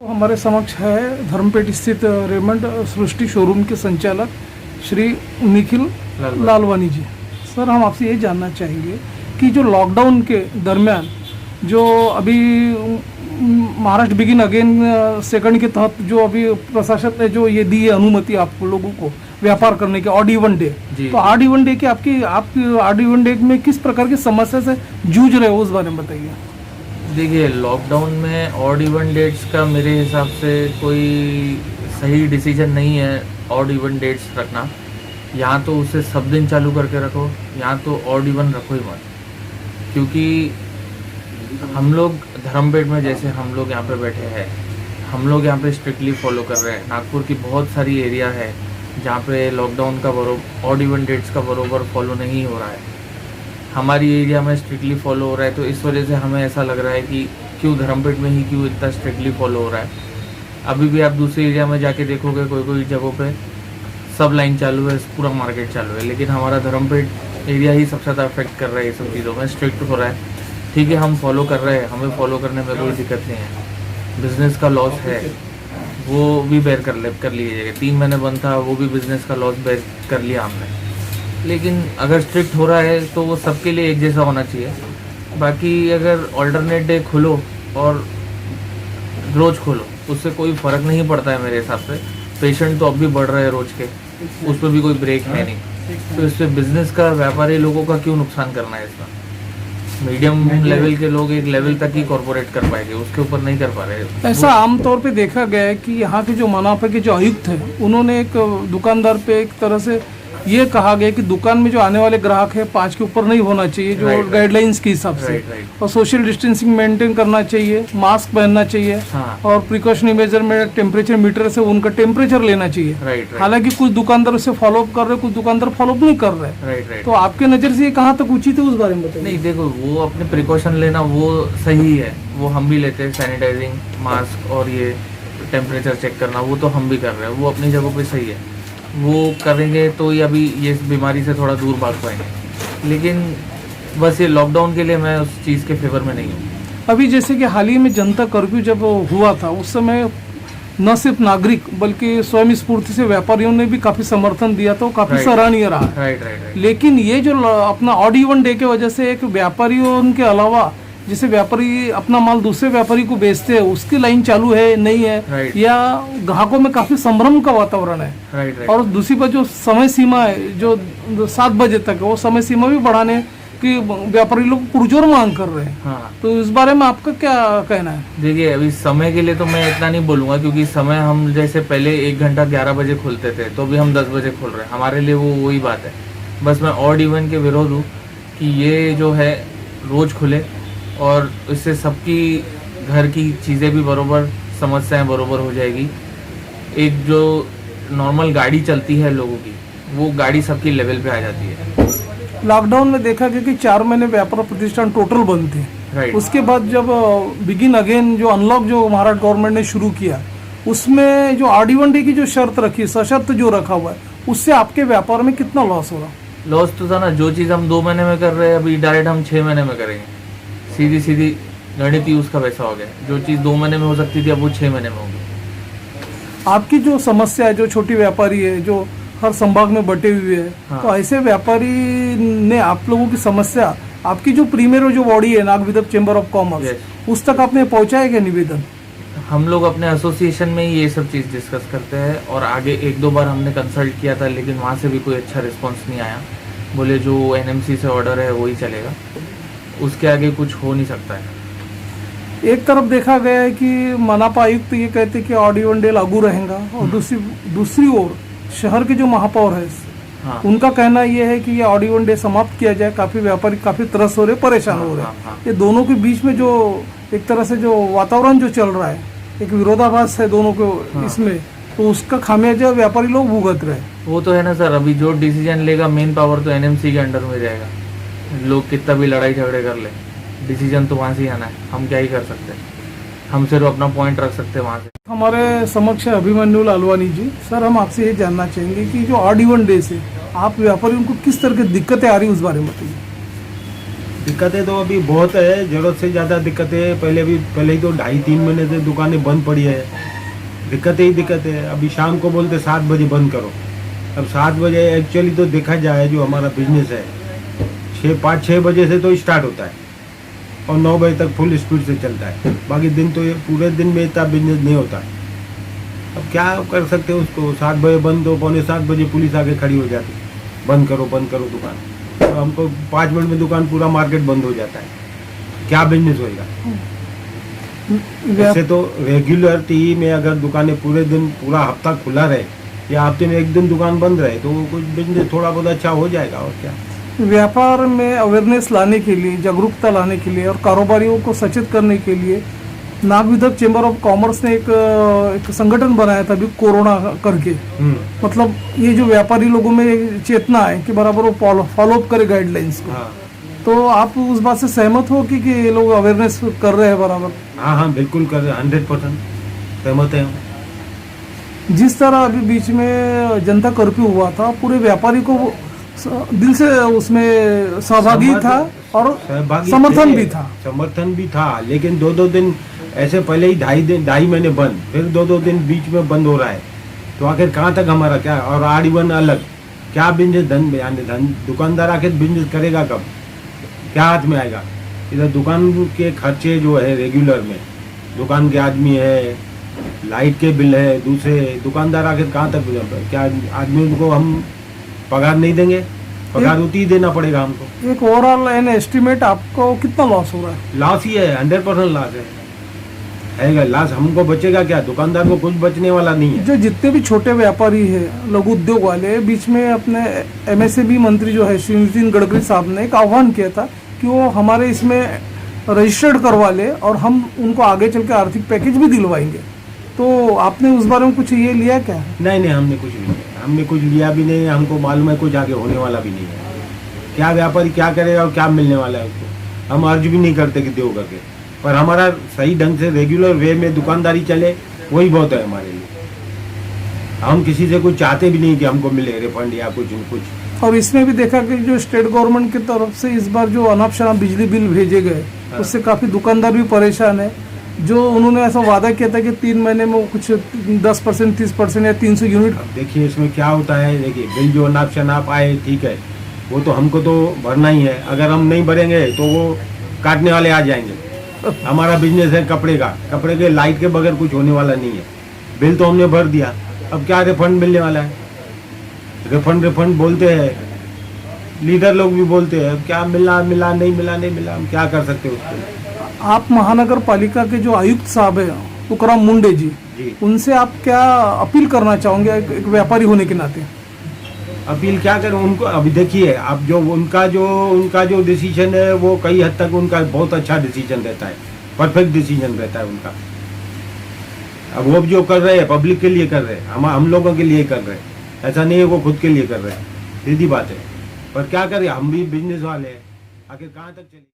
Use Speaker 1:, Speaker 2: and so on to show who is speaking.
Speaker 1: हमारे समक्ष है धर्मपेट स्थित रेमंड सृष्टि शोरूम के संचालक श्री निखिल लालवानी जी। सर, हम आपसे ये जानना चाहेंगे कि जो लॉकडाउन के दरमियान जो अभी महाराष्ट्र बिगिन अगेन सेकंड के तहत जो अभी प्रशासन ने जो ये दी है अनुमति आप लोगों को व्यापार करने के ऑड इवन डे, तो ऑड इवन डे की आपकी ऑड इवन डे में किस प्रकार की समस्या से जूझ रहे हो, उस बारे में बताइए।
Speaker 2: देखिए, लॉकडाउन में ऑड इवन डेट्स का मेरे हिसाब से कोई सही डिसीजन नहीं है ऑड इवन डेट्स रखना। यहाँ तो उसे सब दिन चालू करके रखो, यहाँ तो ऑड इवन रखो ही मत। क्योंकि हम लोग धर्मपेट में, जैसे हम लोग यहाँ पे बैठे हैं, हम लोग यहाँ पे स्ट्रिक्टली फॉलो कर रहे हैं। नागपुर की बहुत सारी एरिया है जहाँ पे लॉकडाउन का ऑड इवन डेट्स का बरोबर फॉलो नहीं हो रहा है। हमारी एरिया में स्ट्रिक्टली फॉलो हो रहा है, तो इस वजह से हमें ऐसा लग रहा है कि क्यों धर्मपेट में ही क्यों इतना स्ट्रिक्टली फॉलो हो रहा है। अभी भी आप दूसरी एरिया में जाके देखोगे, कोई कोई जगहों पे सब लाइन चालू है, पूरा मार्केट चालू है, लेकिन हमारा धर्मपेट एरिया ही सबसे ज़्यादा अफेक्ट कर रहा है। ये सब चीज़ों में स्ट्रिक्ट हो रहा है। ठीक है, हम फॉलो कर रहे हैं, हमें फॉलो करने में कोई दिक्कत नहीं है। बिज़नेस का लॉस है वो भी बेयर कर लीजिएगा। 3 महीने बंद था, वो भी बिज़नेस का लॉस बेयर कर लिया हमने। लेकिन अगर स्ट्रिक्ट हो रहा है तो वो सबके लिए एक जैसा होना चाहिए। बाकी अगर ऑल्टरनेट डे खोलो और रोज़ खोलो, उससे कोई फ़र्क नहीं पड़ता है मेरे हिसाब से। पेशेंट तो अब भी बढ़ रहे हैं रोज़ के, उस पर भी कोई ब्रेक है नहीं, तो इससे बिज़नेस का, व्यापारी लोगों का क्यों नुकसान करना है। इसका मीडियम लेवल के लोग एक लेवल तक ही कॉर्पोरेट कर पाएंगे, उसके ऊपर नहीं कर पा रहे।
Speaker 1: ऐसा आमतौर पे देखा गया है कि यहाँ के जो मनाफे के जो आयुक्त हैं, उन्होंने एक दुकानदार पे एक तरह से ये कहा गया कि दुकान में जो आने वाले ग्राहक है 5 के ऊपर नहीं होना चाहिए, जो गाइडलाइंस के हिसाब से, और सोशल डिस्टेंसिंग मेंटेन करना चाहिए, मास्क पहनना चाहिए, और प्रिकॉशनरी मेजर में टेम्परेचर मीटर से उनका टेम्परेचर लेना चाहिए। हालांकि कुछ दुकानदार उसे फॉलोअप कर रहे, कुछ दुकानदार फॉलोअप नहीं कर रहे। तो आपके नज़र से ये कहाँ तक उचित है, उस बारे में बताइए।
Speaker 2: नहीं, देखो, वो अपने प्रिकॉशन लेना वो सही है, वो हम भी लेते हैं। सैनिटाइजिंग, मास्क और ये टेम्परेचर चेक करना, वो तो हम भी कर रहे हैं, वो अपनी जगह पे सही है। वो करेंगे तो ही अभी ये बीमारी से थोड़ा दूर भाग पाएंगे। लेकिन बस ये लॉकडाउन के लिए मैं उस चीज़ के फेवर में नहीं हूँ।
Speaker 1: अभी जैसे कि हाल ही में जनता कर्फ्यू जब हुआ था, उस समय न सिर्फ नागरिक बल्कि स्वयं स्फूर्ति से व्यापारियों ने भी काफ़ी समर्थन दिया, तो काफ़ी सराहनीय रहा।
Speaker 2: राइट।
Speaker 1: लेकिन ये जो अपना ऑड इवन डे की वजह से एक व्यापारियों के अलावा जैसे व्यापारी अपना माल दूसरे व्यापारी को बेचते हैं, उसकी लाइन चालू है नहीं है, या ग्राहकों में काफी संभ्रम का वातावरण है। और दूसरी बात जो समय सीमा है, जो 7 बजे तक है, वो समय सीमा भी बढ़ाने की व्यापारी लोग पुरजोर मांग कर रहे हैं। तो इस बारे में आपका क्या कहना है?
Speaker 2: देखिए, अभी समय के लिए तो मैं इतना नहीं बोलूंगा, क्योंकि समय हम जैसे पहले 1 घंटा 11 बजे खोलते थे, तो अभी हम 10 बजे खोल रहे हैं। हमारे लिए वो वही बात है। बस मैं ऑड इवन के विरोध हूँ कि ये जो है रोज खुले, और इससे सबकी घर की चीज़ें भी बरोबर, समस्याएं बरोबर हो जाएगी। एक जो नॉर्मल गाड़ी चलती है लोगों की, वो गाड़ी सबकी लेवल पे आ जाती है।
Speaker 1: लॉकडाउन में देखा गया कि 4 महीने व्यापार प्रतिष्ठान टोटल बंद थे। उसके बाद जब बिगिन अगेन जो अनलॉक जो महाराष्ट्र गवर्नमेंट ने शुरू किया, उसमें जो ऑड इवन डे की जो शर्त रखी, सशर्त जो रखा हुआ है, उससे आपके व्यापार में कितना लॉस होगा?
Speaker 2: लॉस तो था ना, जो चीज़ हम 2 महीने में कर रहे हैं, अभी डायरेक्ट हम 6 महीने में करेंगे। सीधी गणित ही उसका वैसा हो गया। जो चीज़ 2 महीने में हो सकती थी, अब वो 6 महीने में होगी।
Speaker 1: आपकी जो समस्या है, जो छोटी व्यापारी है, जो हर संभाग में बटे हुए है, तो ऐसे व्यापारी ने आप लोगों की समस्या, आपकी जो प्रीमियर जो बॉडी है नागविदर्भ चेंबर ऑफ कॉमर्स, उस तक आपने पहुंचाया क्या निवेदन?
Speaker 2: हम लोग अपने एसोसिएशन में ही ये सब चीज़ डिस्कस करते हैं, और आगे 1-2 बार हमने कंसल्ट किया था, लेकिन वहाँ से भी कोई अच्छा रिस्पॉन्स नहीं आया। बोले जो NMC से ऑर्डर है वही चलेगा, उसके आगे कुछ हो नहीं सकता है।
Speaker 1: एक तरफ देखा गया है कि मनापा आयुक्त ये कहते हैं कि ऑड इवन डे लागू रहेगा, और दूसरी ओर शहर के जो महापौर है, उनका कहना ये है कि ये ऑड इवन डे समाप्त किया जाए। काफी व्यापारी काफी त्रस्त हो रहे, परेशान हो रहे हैं। ये दोनों के बीच में जो एक तरह से जो वातावरण जो चल रहा है, एक विरोधाभास है दोनों को इसमें, तो उसका खामियाजा व्यापारी लोग भुगत रहे।
Speaker 2: वो तो है ना सर, अभी जो डिसीजन लेगा मेन पावर तो NMC के अंडर में जाएगा। लोग कितना भी लड़ाई झगड़े कर ले, डिसीजन तो वहाँ से ही आना है। हम क्या ही कर सकते हैं, हम सिर्फ अपना पॉइंट रख सकते हैं वहाँ से।
Speaker 1: हमारे समक्ष अभिमन्यु लालवानी जी। सर, हम आपसे ये जानना चाहेंगे कि जो ऑड इवन डे से आप व्यापारियों को किस तरह की दिक्कतें आ रही है, उस बारे में बताइए।
Speaker 3: दिक्कतें तो अभी बहुत है, जरूरत से ज़्यादा दिक्कतें। पहले ही तो 2.5-3 महीने से दुकानें बंद पड़ी है, दिक्कतें ही दिक्कतें है। अभी शाम को बोलते 7 बजे बंद करो। अब 7 बजे एक्चुअली तो देखा जाए जो हमारा बिजनेस है 5-6 बजे से तो स्टार्ट होता है और 9 बजे तक फुल स्पीड से चलता है। बाकी दिन तो ये पूरे दिन में इतना बिजनेस नहीं होता। अब क्या कर सकते हैं उसको, 7 बजे बंद हो, 6:45 बजे पुलिस आके खड़ी हो जाती, बंद करो दुकान। तो हमको 5 मिनट में दुकान पूरा मार्केट बंद हो जाता है, क्या बिजनेस होएगा। वैसे तो रेगुलरिटी में अगर दुकानें पूरे दिन पूरा हफ्ता खुला रहे या हफ्ते में एक दिन दुकान बंद रहे तो कुछ बिजनेस थोड़ा बहुत अच्छा हो जाएगा। और क्या,
Speaker 1: व्यापार में अवेयरनेस लाने के लिए, जागरूकता लाने के लिए और कारोबारियों को सचेत करने के लिए नागविधक चेंबर ऑफ कॉमर्स ने एक संगठन बनाया था अभी कोरोना करके। मतलब ये जो व्यापारी लोगों में चेतना है कि बराबर वो फॉलो अप करे गाइडलाइंस को।
Speaker 3: हाँ
Speaker 1: तो आप उस बात से सहमत हो कि ये लोग अवेयरनेस कर रहे हैं बराबर?
Speaker 3: हाँ बिल्कुल कर रहे, 100% सहमत है।
Speaker 1: जिस तरह अभी बीच में जनता कर्फ्यू हुआ था, पूरे व्यापारी को दिल से उसमें सहभागी था और समर्थन भी था। लेकिन 2-2 दिन ऐसे, पहले ही 2.5 महीने बंद, फिर 2-2 दिन बीच में बंद हो रहा है। तो आखिर कहाँ तक हमारा क्या, और आजीवन अलग क्या बिजनेस, धन दुकानदार आखिर बिजनेस करेगा कब, क्या हाथ में आएगा। इधर दुकान के खर्चे जो है रेगुलर में, दुकान के आदमी है, लाइट के बिल है, दूसरे दुकानदार आखिर कहाँ तक, क्या आदमी को हम पगार नहीं देंगे? पगार उतनी ही देना पड़ेगा हमको। एक ओवरऑल एन एस्टिमेट आपको कितना लॉस हो रहा है?
Speaker 3: लॉस ही है, 100% लॉस है लॉस। हमको बचेगा क्या, दुकानदार को कुछ बचने वाला नहीं है।
Speaker 1: जो जितने भी छोटे व्यापारी है, लघु उद्योग वाले, बीच में अपने MSME मंत्री जो है श्री नितिन गडकरी साहब ने एक आह्वान किया था कि वो हमारे इसमें रजिस्टर्ड करवा ले और हम उनको आगे चल के आर्थिक पैकेज भी दिलवाएंगे। तो आपने उस बारे में कुछ ये लिया क्या?
Speaker 3: नहीं, हमने कुछ लिया भी नहीं। हमको मालूम है कुछ आगे होने वाला भी नहीं है। क्या व्यापारी क्या करेगा और क्या मिलने वाला है उसको, हम अर्ज भी नहीं करते कि दो करके। पर हमारा सही ढंग से रेगुलर वे में दुकानदारी चले, वही बहुत है हमारे लिए। हम किसी से कुछ चाहते भी नहीं कि हमको मिले रिफंड या कुछ।
Speaker 1: और इसमें भी देखा कि जो स्टेट गवर्नमेंट की तरफ से इस बार जो अनाप शनाप बिजली बिल भेजे गए, उससे काफी दुकानदार भी परेशान है। जो उन्होंने ऐसा वादा किया था कि 3 महीने में कुछ 10%, 30% या 300 यूनिट।
Speaker 3: देखिए इसमें क्या होता है, देखिए बिल जो अनाप शनाप आए, ठीक है, वो तो हमको तो भरना ही है। अगर हम नहीं भरेंगे तो वो काटने वाले आ जाएंगे। हमारा बिजनेस है कपड़े के, लाइट के बगैर कुछ होने वाला नहीं है। बिल तो हमने भर दिया, अब क्या रिफंड मिलने वाला है? रिफंड बोलते हैं, लीडर लोग भी बोलते हैं, क्या मिला नहीं मिला, हम क्या कर सकते हैं उसको।
Speaker 1: आप महानगर पालिका के जो आयुक्त साहब है तुकाराम मुंडे जी, उनसे आप क्या अपील करना चाहोगे एक व्यापारी होने के नाते?
Speaker 3: अपील क्या करें उनको? अभी देखिए, अब जो उनका जो डिसीजन है वो कई हद तक उनका बहुत अच्छा डिसीजन रहता है, परफेक्ट डिसीजन रहता है उनका। अब वो जो कर रहे हैं पब्लिक के लिए कर रहे हैं, हम लोगों के लिए कर रहे हैं, ऐसा नहीं है वो खुद के लिए कर रहे हैं, सीधी बात है। पर क्या करें, हम भी बिजनेस वाले हैं, आखिर कहाँ तक चले।